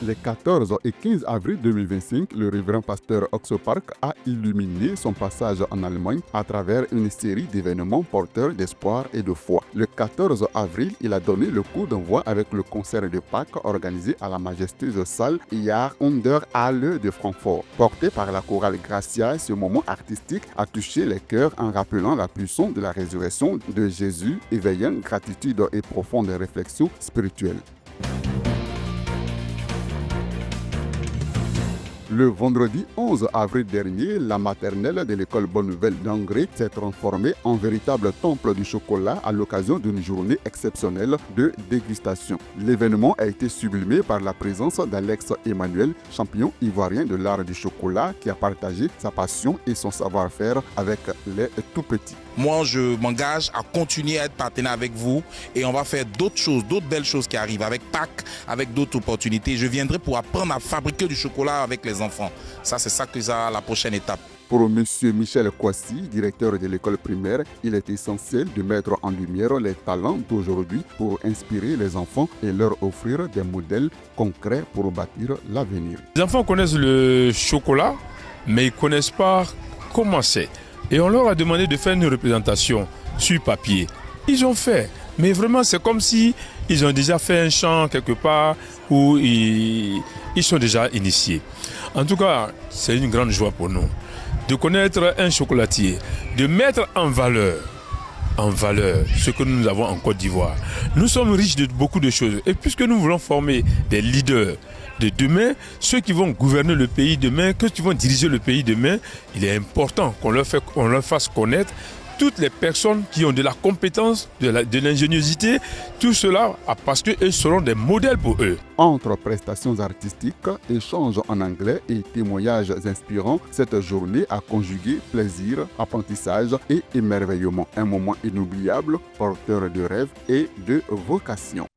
Les 14 et 15 avril 2025, le révérend pasteur Oxopark a illuminé son passage en Allemagne à travers une série d'événements porteurs d'espoir et de foi. Le 14 avril, il a donné le coup d'envoi avec le concert de Pâques organisé à la majestueuse salle Jahr und der Halle de Francfort. Porté par la chorale Gracia, ce moment artistique a touché les cœurs en rappelant la puissance de la résurrection de Jésus, éveillant gratitude et profonde réflexion spirituelle. Le vendredi 11 avril dernier, la maternelle de l'école Bonne Nouvelle d'Angers s'est transformée en véritable temple du chocolat à l'occasion d'une journée exceptionnelle de dégustation. L'événement a été sublimé par la présence d'Alex Emmanuel, champion ivoirien de l'art du chocolat, qui a partagé sa passion et son savoir-faire avec les tout-petits. Moi, je m'engage à continuer à être partenaire avec vous et on va faire d'autres choses, d'autres belles choses qui arrivent avec Pâques, avec d'autres opportunités. Je viendrai pour apprendre à fabriquer du chocolat avec les enfants. Ça, c'est ça que ça, la prochaine étape. Pour M. Michel Kouassi, directeur de l'école primaire, il est essentiel de mettre en lumière les talents d'aujourd'hui pour inspirer les enfants et leur offrir des modèles concrets pour bâtir l'avenir. Les enfants connaissent le chocolat, mais ils ne connaissent pas comment c'est. Et on leur a demandé de faire une représentation sur papier. Ils ont fait, mais vraiment c'est comme si ils ont déjà fait un chant quelque part où ils sont déjà initiés. En tout cas, c'est une grande joie pour nous de connaître un chocolatier, de mettre en valeur ce que nous avons en Côte d'Ivoire. Nous sommes riches de beaucoup de choses et puisque nous voulons former des leaders de demain, ceux qui vont gouverner le pays demain, ceux qui vont diriger le pays demain, il est important qu'on leur fasse connaître toutes les personnes qui ont de la compétence, de l'ingéniosité, tout cela parce qu'eux seront des modèles pour eux. Entre prestations artistiques, échanges en anglais et témoignages inspirants, cette journée a conjugué plaisir, apprentissage et émerveillement. Un moment inoubliable, porteur de rêves et de vocation.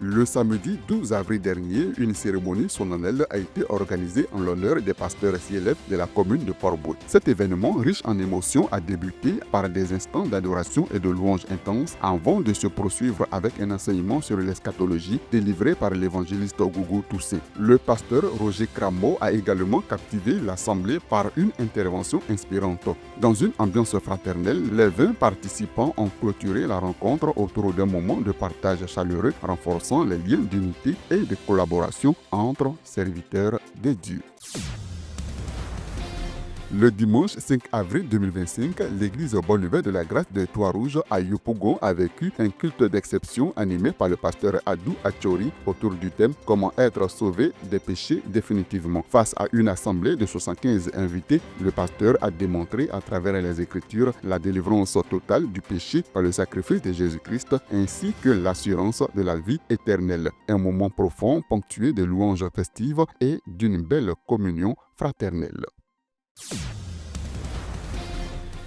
Le samedi 12 avril dernier, une cérémonie solennelle a été organisée en l'honneur des pasteurs CLF de la commune de Port-Bouët. Cet événement, riche en émotions, a débuté par des instants d'adoration et de louange intense avant de se poursuivre avec un enseignement sur l'eschatologie délivré par l'évangéliste Gougou Toussé. Le pasteur Roger Crameau a également captivé l'assemblée par une intervention inspirante. Dans une ambiance fraternelle, les 20 participants ont clôturé la rencontre autour d'un moment de partage chaleureux renforçant les liens d'unité et de collaboration entre serviteurs de Dieu. Le dimanche 5 avril 2025, l'église Bonne Nouvelle de la Grâce de Trois-Rouges à Yopougon a vécu un culte d'exception animé par le pasteur Adou Achori autour du thème « Comment être sauvé des péchés définitivement ». Face à une assemblée de 75 invités, le pasteur a démontré à travers les Écritures la délivrance totale du péché par le sacrifice de Jésus-Christ ainsi que l'assurance de la vie éternelle. Un moment profond ponctué de louanges festives et d'une belle communion fraternelle.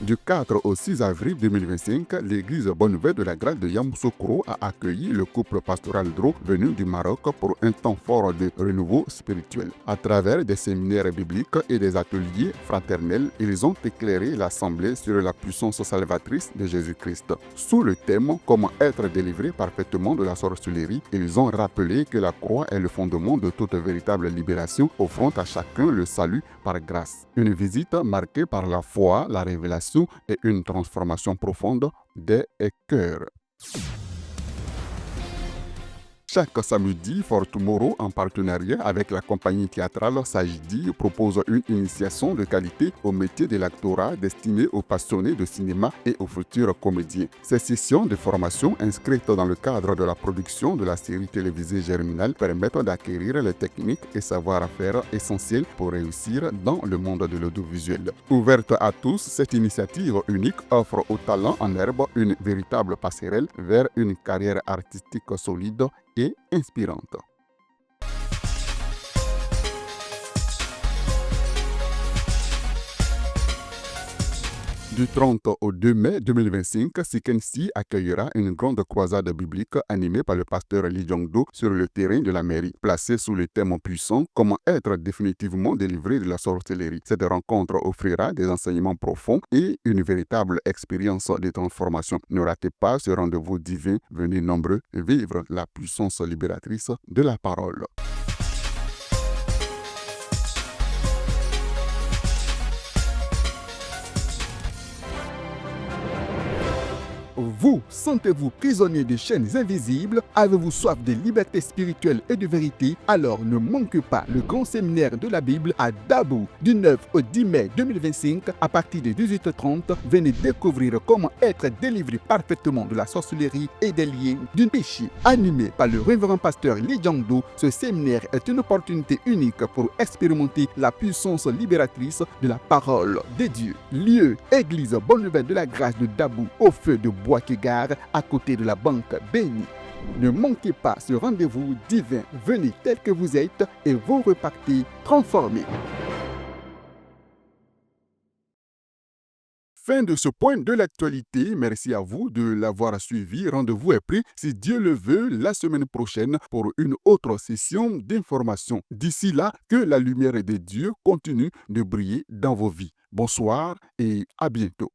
Du 4 au 6 avril 2025, l'église Bonne Nouvelle de la Grâce de Yamoussoukro a accueilli le couple pastoral Dro venu du Maroc pour un temps fort de renouveau spirituel. À travers des séminaires bibliques et des ateliers fraternels, ils ont éclairé l'assemblée sur la puissance salvatrice de Jésus-Christ. Sous le thème « Comment être délivré parfaitement de la sorcellerie », ils ont rappelé que la croix est le fondement de toute véritable libération, offrant à chacun le salut par grâce. Une visite marquée par la foi, la révélation et une transformation profonde des cœurs. Chaque samedi, For Tomorrow, en partenariat avec la compagnie théâtrale Sajdi, propose une initiation de qualité au métier de l'actorat destiné aux passionnés de cinéma et aux futurs comédiens. Ces sessions de formation inscrites dans le cadre de la production de la série télévisée Germinal permettent d'acquérir les techniques et savoir-faire essentiels pour réussir dans le monde de l'audiovisuel. Ouverte à tous, cette initiative unique offre aux talents en herbe une véritable passerelle vers une carrière artistique solide et inspirante. Du 30 au 2 mai 2025, Sikensi accueillera une grande croisade biblique animée par le pasteur Lee Jong-do sur le terrain de la mairie, placée sous le thème puissant « Comment être définitivement délivré de la sorcellerie ». Cette rencontre offrira des enseignements profonds et une véritable expérience de transformation. Ne ratez pas ce rendez-vous divin, venez nombreux vivre la puissance libératrice de la parole. Vous, sentez-vous prisonnier des chaînes invisibles? Avez-vous soif de liberté spirituelle et de vérité? Alors ne manquez pas le grand séminaire de la Bible à Dabo du 9 au 10 mai 2025 à partir de 18h30. Venez découvrir comment être délivré parfaitement de la sorcellerie et des liens du péché. Animé par le révérend pasteur Lee Jong-do, ce séminaire est une opportunité unique pour expérimenter la puissance libératrice de la parole de Dieu. Lieu, Église Bonne Nouvelle de la Grâce de Dabo au feu de Bois-Kégar, à côté de la banque Béni. Ne manquez pas ce rendez-vous divin. Venez tel que vous êtes et vous repartez transformés. Fin de ce point de l'actualité. Merci à vous de l'avoir suivi. Rendez-vous est pris, si Dieu le veut, la semaine prochaine pour une autre session d'information. D'ici là, que la lumière de Dieu continue de briller dans vos vies. Bonsoir et à bientôt.